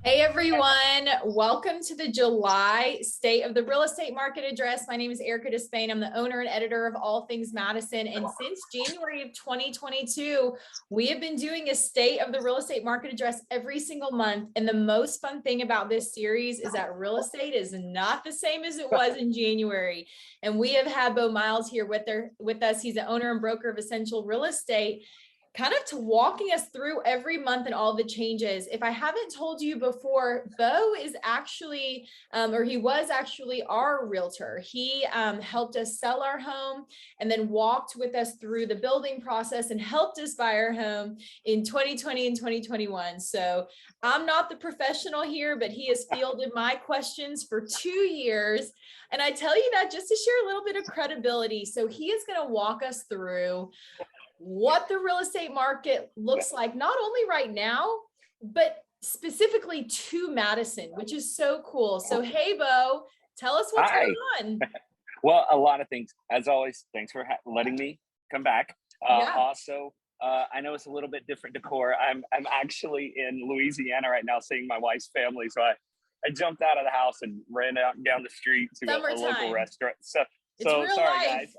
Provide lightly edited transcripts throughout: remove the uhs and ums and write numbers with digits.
Hey everyone, welcome to the July State of the Real Estate Market Address. My name is Erica Despain. I'm the owner and editor of All Things Madison. And since January of 2022, we have been doing a State of the Real Estate Market Address every single month. And the most fun thing about this series is that real estate is not the same as it was in January. And we have had Beau Miles here with us. He's the owner and broker of Essential Real Estate, kind of to walking us through every month and all the changes. If I haven't told you before, Beau is actually, or he was actually our realtor. He helped us sell our home and then walked with us through the building process and helped us buy our home in 2020 and 2021. So I'm not the professional here, but he has fielded my questions for 2 years. And I tell you that just to share a little bit of credibility. So he is going to walk us through what the real estate market looks like, not only right now, but specifically to Madison, which is so cool. So, hey, Beau, tell us what's Hi. going on. Well, a lot of things. As always, thanks for letting me come back. Also, I know it's a little bit different decor. I'm actually in Louisiana right now seeing my wife's family. So I jumped out of the house and ran out down the street to a local restaurant. So sorry, guys.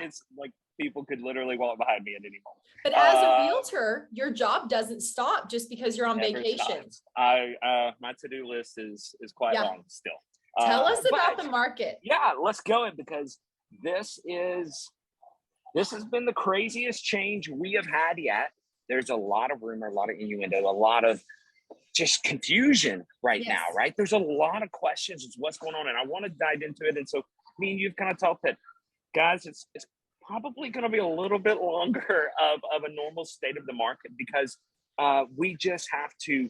It's like people could literally walk behind me at any moment. But as a realtor, your job doesn't stop just because you're on vacation. My to-do list is quite long still. Tell us about the market. Yeah, let's go in because this has been the craziest change we have had yet. There's a lot of rumor, a lot of innuendo, a lot of just confusion right now, right? There's a lot of questions as what's going on, and I want to dive into it. And so me and you've kind of talked that, guys, it's probably going to be a little bit longer of a normal state of the market because we just have to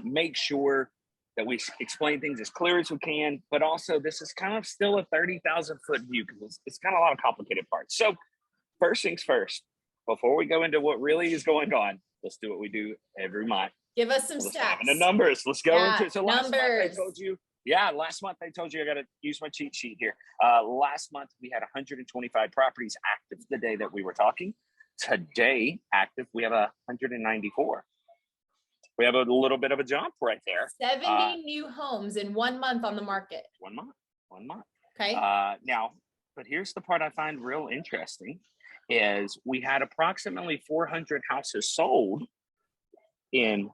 make sure that we explain things as clear as we can, but also this is kind of still a 30,000 foot view because it's kind of a lot of complicated parts. So first things first, before we go into what really is going on, let's do what we do every month. Give us some stats. And the numbers, let's go into it. So last month I told you I got to use my cheat sheet here. Last month we had 125 properties active the day that we were talking. Today active, we have 194. We have a little bit of a jump right there. 70 new homes in 1 month on the market. 1 month. Okay. Now, but here's the part I find real interesting is we had approximately 400 houses sold in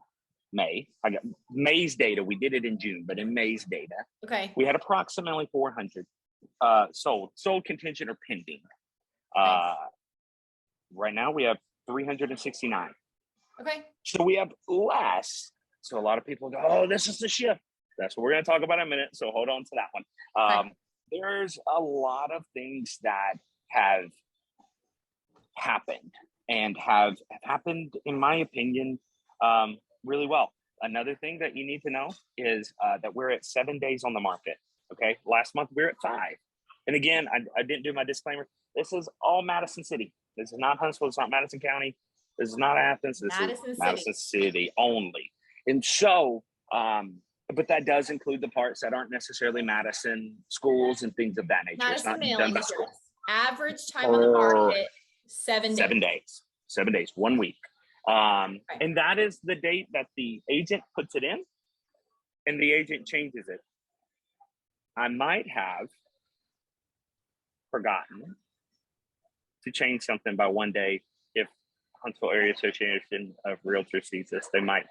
May. I got May's data. We did it in June, but in May's data, okay, we had approximately 400 sold, contingent, or pending. Right now we have 369. Okay. So we have less. So a lot of people go, oh, this is the shift. That's what we're going to talk about in a minute. So hold on to that one. There's a lot of things that have happened and have happened, in my opinion, really well. Another thing that you need to know is that we're at 7 days on the market. Okay. Last month we were at 5. And again, I didn't do my disclaimer. This is all Madison City. This is not Huntsville. It's not Madison County. This is not Athens. This is Madison City only. And so, but that does include the parts that aren't necessarily Madison schools and things of that nature. Madison it's not done by school. Average time on the market, 7 days. 7 days. 7 days, 1 week. And that is the date that the agent puts it in and the agent changes it. I might have forgotten to change something by 1 day. If Huntsville Area Association of Realtors sees this, they might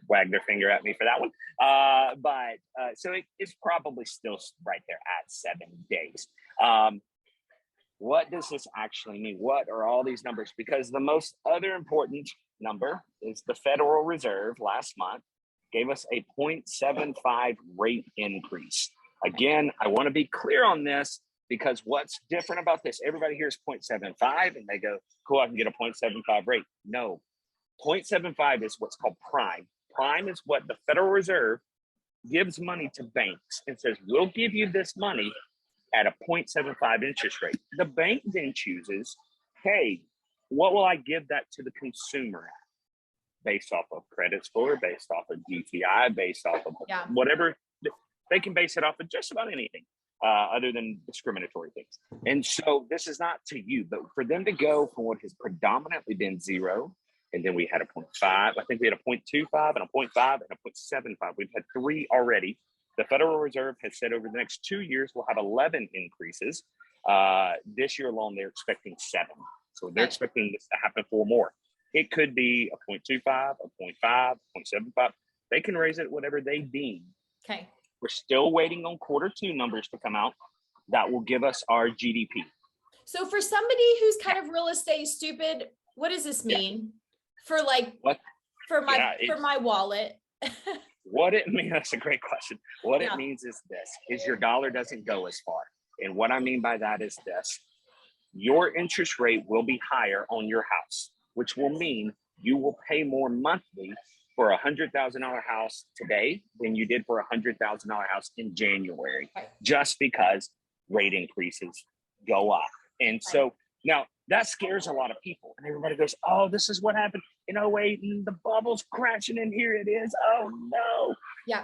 wag their finger at me for that one. So it's probably still right there at 7 days. What does this actually mean? What are all these numbers? Because the most other important number is the Federal Reserve last month gave us a 0.75 rate increase. Again, I want to be clear on this because what's different about this, everybody hears 0.75 and they go, cool, I can get a 0.75 rate. No, 0.75 is what's called prime. Prime is what the Federal Reserve gives money to banks and says, we'll give you this money at a 0.75 interest rate. The bank then chooses, hey, what will I give that to the consumer at? Based off of credit score, based off of GTI, based off of whatever. They can base it off of just about anything other than discriminatory things. And so this is not to you, but for them to go from what has predominantly been 0 And then we had a 0.5. I think we had a 0.25 and a 0.5 and a 0.75. We've had 3 already. The Federal Reserve has said over the next 2 years, we'll have 11 increases. This year alone, they're expecting 7. So they're expecting this to happen 4 more. It could be a 0.25, a 0.5, 0.75. They can raise it whatever they deem. Okay. We're still waiting on Q2 numbers to come out. That will give us our GDP. So for somebody who's kind of real estate stupid, what does this mean for like, for my wallet? What it means, that's a great question. What it means is this, is your dollar doesn't go as far. And what I mean by that is this, your interest rate will be higher on your house, which will mean you will pay more monthly for a $100,000 house today than you did for a $100,000 house in January, just because rate increases go up. And so now that scares a lot of people, and everybody goes, oh, this is what happened in 08 and the bubble's crashing and here it is. Oh no. Yeah.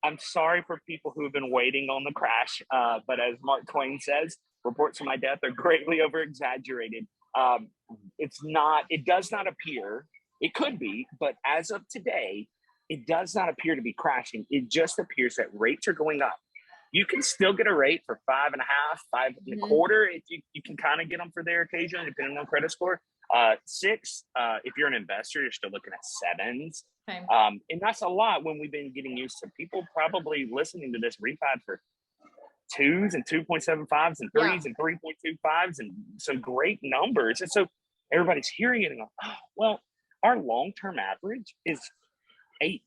I'm sorry for people who have been waiting on the crash. But as Mark Twain says, reports of my death are greatly over exaggerated. It does not appear, it could be, but as of today, it does not appear to be crashing. It just appears that rates are going up. You can still get a rate for 5.5, 5.25. If you can kind of get them for their occasion, depending on credit score. 6, if you're an investor, you're still looking at 7s. Okay. And that's a lot when we've been getting used to people probably listening to this refi for 2s and 2.75s and 3s and 3.25s and some great numbers. And so everybody's hearing it and going, oh, well, our long-term average is 8.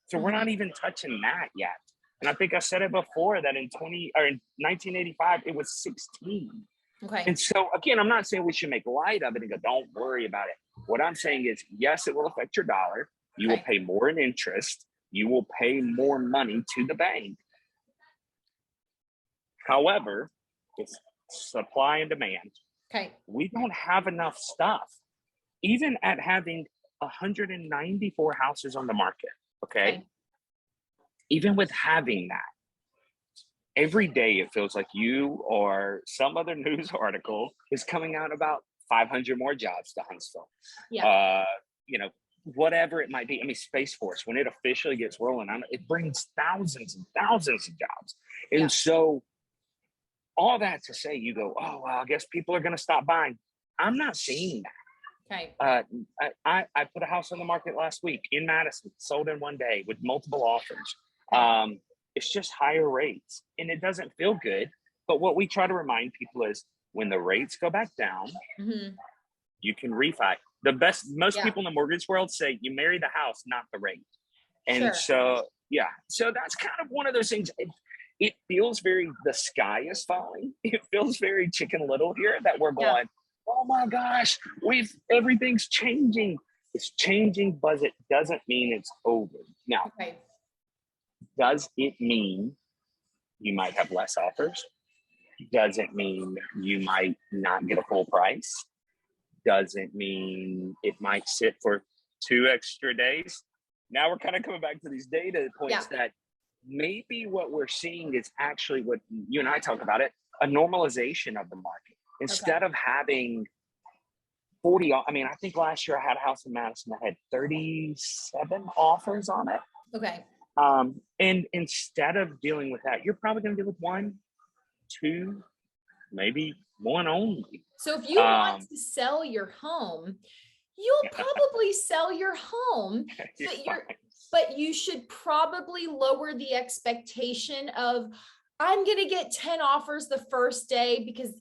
So we're not even touching that yet. And I think I said it before that in 1985, it was 16. Okay. And so again, I'm not saying we should make light of it and go, don't worry about it. What I'm saying is, yes, it will affect your dollar. You will pay more in interest. You will pay more money to the bank. However, it's supply and demand. Okay. We don't have enough stuff, even at having 194 houses on the market. Okay. Even with having that, every day it feels like you or some other news article is coming out about 500 more jobs to Huntsville. Whatever it might be. I mean, Space Force, when it officially gets rolling, it brings thousands and thousands of jobs. And so all that to say, you go, oh, well, I guess people are going to stop buying. I'm not seeing that. Okay. I put a house on the market last week in Madison, sold in one day with multiple offers. It's just higher rates and it doesn't feel good. But what we try to remind people is when the rates go back down, you can refi. Most people in the mortgage world say you marry the house, not the rate. And so that's kind of one of those things. It feels very, the sky is falling. It feels very Chicken Little here that we're going, oh my gosh, everything's changing. It's changing, but it doesn't mean it's over. Now, does it mean you might have less offers? Does it mean you might not get a full price? Does it mean it might sit for 2 extra days? Now we're kind of coming back to these data points that maybe what we're seeing is actually what you and I talk about it, a normalization of the market. Instead of having 40, I mean, I think last year I had a house in Madison that had 37 offers on it. Okay. And instead of dealing with that, you're probably going to deal with 1, 2, maybe 1 only. So if you want to sell your home, you'll probably sell your home, but you should probably lower the expectation of, I'm going to get 10 offers the first day because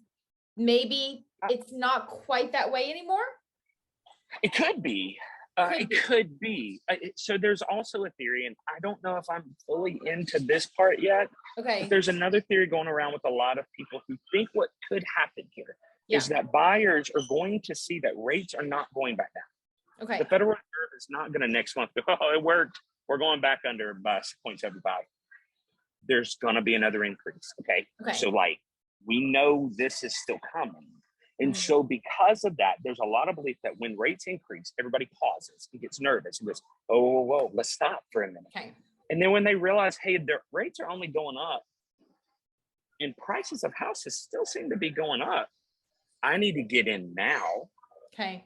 maybe it's not quite that way anymore. It could be. Could be. So there's also a theory, and I don't know if I'm fully into this part yet. Okay. But there's another theory going around with a lot of people who think what could happen here is that buyers are going to see that rates are not going back down. Okay. The Federal Reserve is not going to next month go, oh, it worked. We're going back under by 0.75. There's going to be another increase. Okay. So we know this is still coming. And so because of that, there's a lot of belief that when rates increase, everybody pauses and gets nervous and goes, oh, whoa, let's stop for a minute. Okay. And then when they realize, hey, their rates are only going up and prices of houses still seem to be going up, I need to get in now. Okay.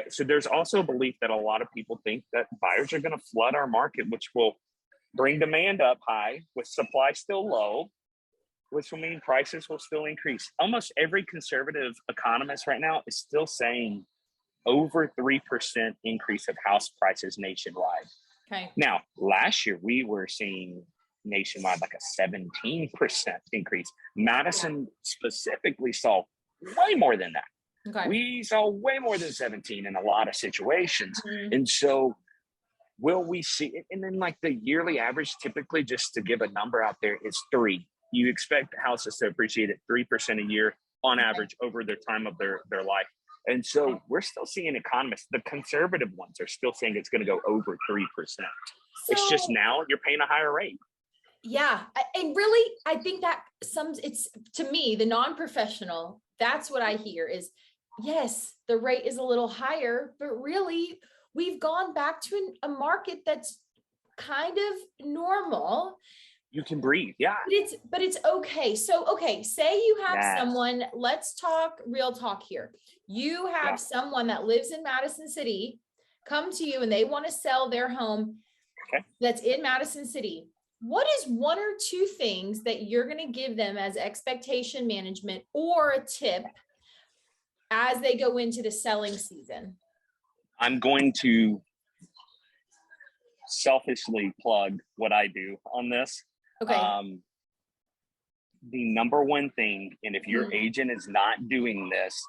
So there's also a belief that a lot of people think that buyers are going to flood our market, which will bring demand up high with supply still low, which will mean prices will still increase. Almost every conservative economist right now is still saying over 3% increase of house prices nationwide. Okay. Now, last year we were seeing nationwide like a 17% increase. Madison specifically saw way more than that. Okay. We saw way more than 17 in a lot of situations. Mm-hmm. And so will we see it? And then like the yearly average, typically, just to give a number out there, is 3. You expect houses to appreciate at 3% a year on average over the time of their life. And so we're still seeing economists, the conservative ones are still saying it's going to go over 3%. It's just now you're paying a higher rate. Yeah. And really, I think that it's, to me, the non-professional, that's what I hear is, yes, the rate is a little higher, but really we've gone back to a market that's kind of normal. You can breathe. Yeah. But it's okay. So, okay, say you have Yes. someone, let's talk real talk here. You have someone that lives in Madison City come to you and they want to sell their home that's in Madison City. What is 1 or 2 things that you're going to give them as expectation management or a tip as they go into the selling season? I'm going to selfishly plug what I do on this. Okay. The number one thing, and if your agent is not doing this,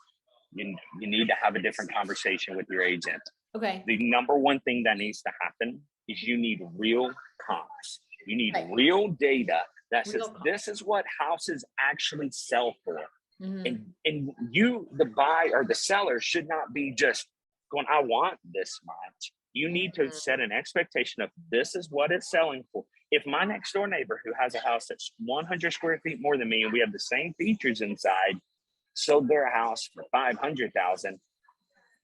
you need to have a different conversation with your agent. Okay. The number one thing that needs to happen is you need real comps. You need real data that says this is what houses actually sell for. Mm-hmm. And you, the buyer or the seller, should not be just going, I want this much. You need to set an expectation of this is what it's selling for. If my next door neighbor who has a house that's 100 square feet more than me and we have the same features inside sold their house for $500,000,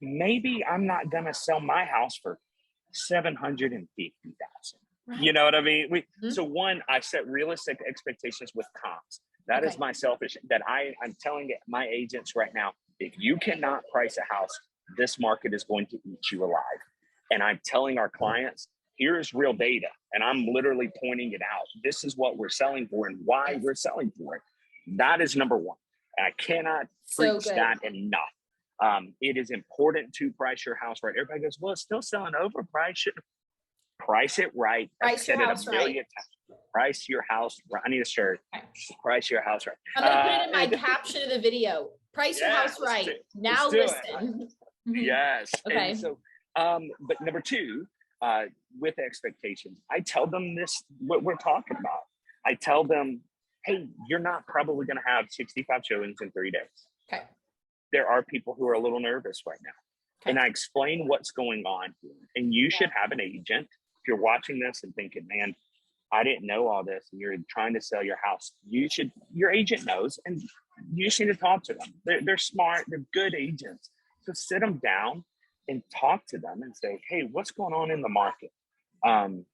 maybe I'm not going to sell my house for $750,000. You know what I mean? So one, I set realistic expectations with comps. That is my selfish, that I'm telling my agents right now, if you cannot price a house, this market is going to eat you alive. And I'm telling our clients, here's real data. And I'm literally pointing it out. This is what we're selling for and why we're selling for it. That is number one. And I cannot preach that enough. It is important to price your house right. Everybody goes, well, it's still selling overpriced. Price it right. Price your house right. Price your house right. I need a shirt. Price your house right. I'm going to put it in my caption of the video. Price your house right. Now listen. Yes. Okay. And so, but number 2, with expectations, I tell them this, what we're talking about. I tell them, hey, you're not probably going to have 65 showings in 3 days. Okay. There are people who are a little nervous right now. Okay. And I explain what's going on here. And you should have an agent. If you're watching this and thinking, man, I didn't know all this, and you're trying to sell your house, your agent knows, and you just need to talk to them. They're smart, they're good agents. So sit them down and talk to them and say, hey, what's going on in the market? And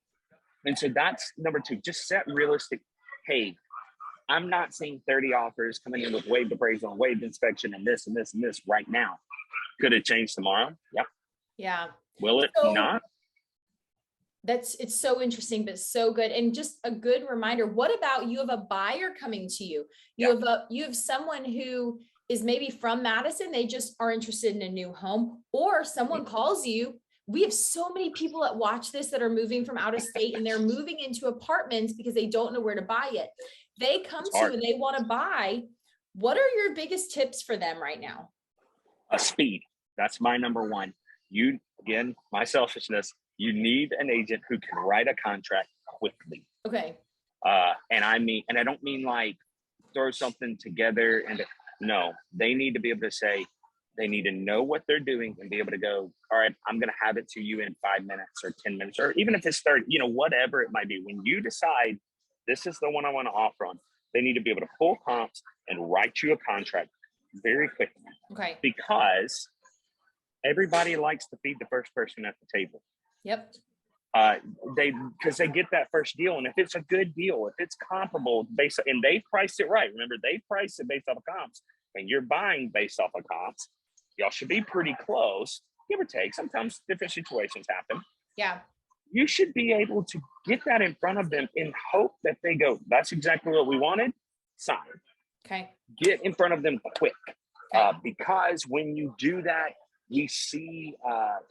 so that's number 2, just set realistic, hey, I'm not seeing 30 offers coming in with waived appraisal and waived inspection and this and this and this right now. Could it change tomorrow? Yep. Yeah. Will it not? It's so interesting, but so good. And just a good reminder, what about you have a buyer coming to you? You have someone who is maybe from Madison. They just are interested in a new home, or someone calls you. We have so many people that watch this that are moving from out of state and they're moving into apartments because they don't know where to buy it. They come to you and they want to buy. What are your biggest tips for them right now? Speed. That's my number 1. Again, my selfishness, you need an agent who can write a contract quickly. Okay. And I don't mean like throw something together no, they need to be able to say, they need to know what they're doing and be able to go, all right, I'm going to have it to you in 5 minutes or 10 minutes, or even if it's 30, whatever it might be. When you decide this is the one I want to offer on, they need to be able to pull comps and write you a contract very quickly. Okay. Because everybody likes to feed the first person at the table. Yep. Because they get that first deal, and if it's a good deal, if it's comparable and they priced it right. Remember, they priced it based off of comps, and you're buying based off of comps. Y'all should be pretty close. give or take. Sometimes different situations happen. Yeah. You should be able to get that in front of them in hope that they go, that's exactly what we wanted, sign. Okay. Get in front of them quick. Okay. Because when you do that, we see,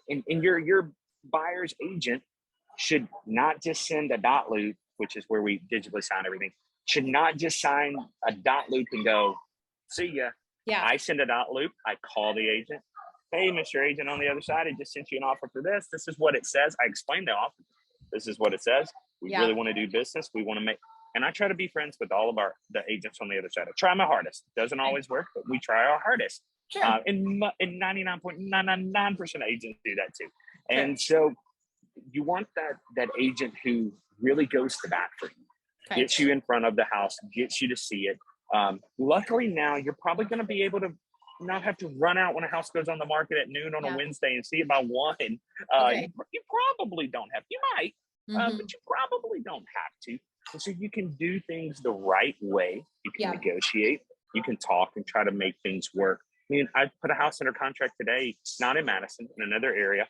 and your buyer's agent should not just send a dot loop, which is where we digitally sign everything, should not just sign a dot loop and go, see ya. Yeah. I send a dot loop, I call the agent. Hey, Mr. Agent on the other side, I just sent you an offer for this. This is what it says. I explained the offer. This is what it says. We really want to do business. We want to make, and I try to be friends with all of the agents on the other side. I try my hardest. It doesn't always work, but we try our hardest. Sure. And 99.999% of agents do that too. Sure. And so you want that agent who really goes to bat for you, gets you in front of the house, gets you to see it. Luckily now you're probably going to be able to not have to run out when a house goes on the market at noon on a Wednesday and see it by 1. You probably don't have, you might, but you probably don't have to. And so you can do things the right way. You can negotiate, you can talk and try to make things work. I mean, I put a house under contract today, not in Madison, in another area.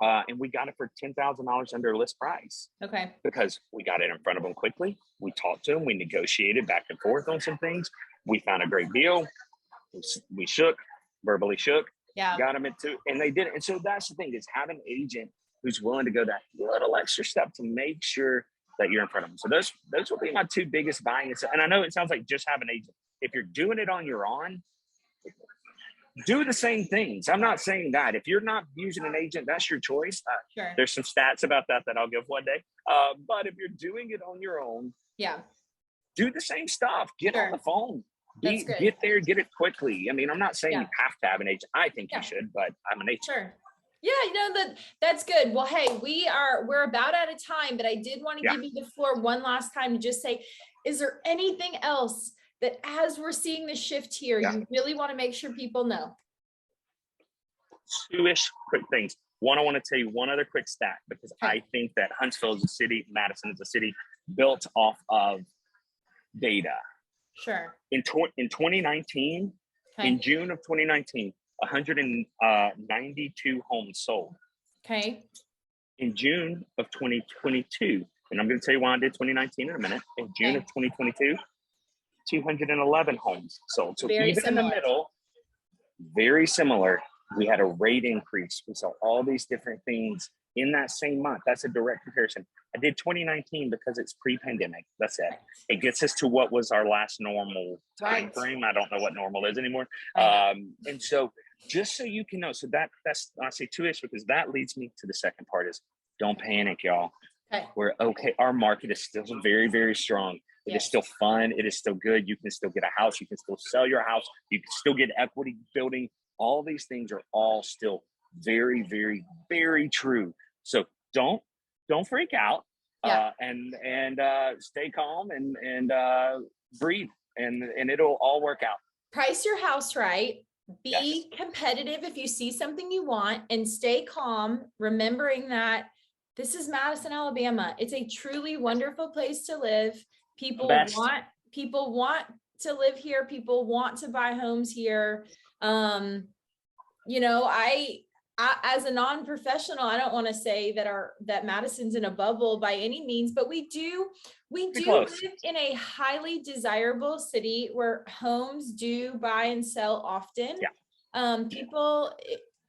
And we got it for $10,000 under list price. Okay. Because we got it in front of them quickly. We talked to them. We negotiated back and forth on some things. We found a great deal. We verbally shook. Yeah. Got them into, and they did it. And so that's the thing, is have an agent who's willing to go that little extra step to make sure that you're in front of them. So those will be my 2 biggest buying. And I know it sounds like just have an agent. If you're doing it on your own, do the same things. I'm not saying that. If you're not using an agent, that's your choice. Sure. There's some stats about that I'll give one day. But if you're doing it on your own, do the same stuff. Get on the phone. Get there, get it quickly. I mean, I'm not saying you have to have an agent. I think you should, but I'm an agent. Sure. Yeah, that's good. Well, hey, we're about out of time, but I did want to give you the floor one last time to just say, is there anything else that as we're seeing the shift here, you really want to make sure people know? 2-ish quick things. One, I want to tell you one other quick stat, because I think that Huntsville is a city, Madison is a city built off of data. Sure. In 2019, in June of 2019, 192 homes sold. Okay. In June of 2022, and I'm going to tell you why I did 2019 in a minute. In June of 2022, 211 homes sold. So very even similar. In the middle, very similar. We had a rate increase. We saw all these different things in that same month. That's a direct comparison. I did 2019 because it's pre-pandemic. That's it. It gets us to what was our last normal time frame. I don't know what normal is anymore. And so just so you can know, so that's, I say 2-ish, because that leads me to the second part is don't panic, y'all. We're okay. Our market is still very, very strong. It is still fun. It is still good. You can still get a house. You can still sell your house. You can still get equity building. All these things are all still very, very, very true. So don't freak out. And stay calm and breathe, and it'll all work out. Price your house right. Be competitive if you see something you want, and stay calm, remembering that this is Madison, Alabama. It's a truly wonderful place to live. People want to live here. People want to buy homes here. You know, I as a non-professional, I don't want to say that Madison's in a bubble by any means, but we do live in a highly desirable city where homes do buy and sell often. People,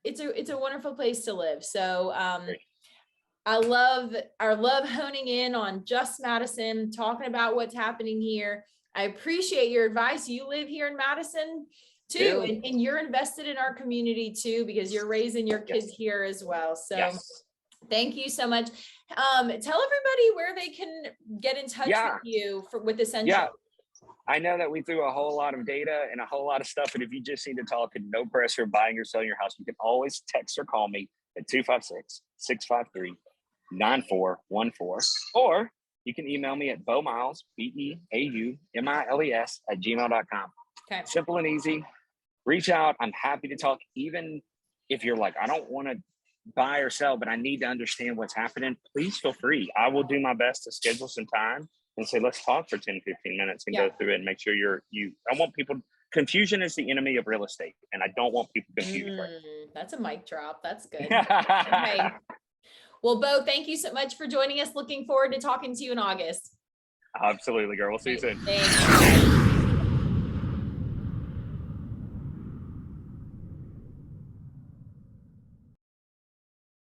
it's a wonderful place to live. So I love honing in on just Madison, talking about what's happening here. I appreciate your advice. You live here in Madison too, and you're invested in our community too, because you're raising your kids here as well. So thank you so much. Tell everybody where they can get in touch with you with Essential. I know that we threw a whole lot of data and a whole lot of stuff, and if you just need to talk and no pressure buying or selling your house, you can always text or call me at 256-653-9414, or you can email me at Beau Miles, BEAUMILES @gmail.com. Okay. Simple and easy. Reach out. I'm happy to talk. Even if you're like, I don't want to buy or sell, but I need to understand what's happening, please feel free. I will do my best to schedule some time and say, let's talk for 10, 15 minutes and go through it and make sure I want people, confusion is the enemy of real estate. And I don't want people confused. That's a mic drop. That's good. Okay. Well, Beau, thank you so much for joining us. Looking forward to talking to you in August. Absolutely, girl. We'll see you soon. Thanks.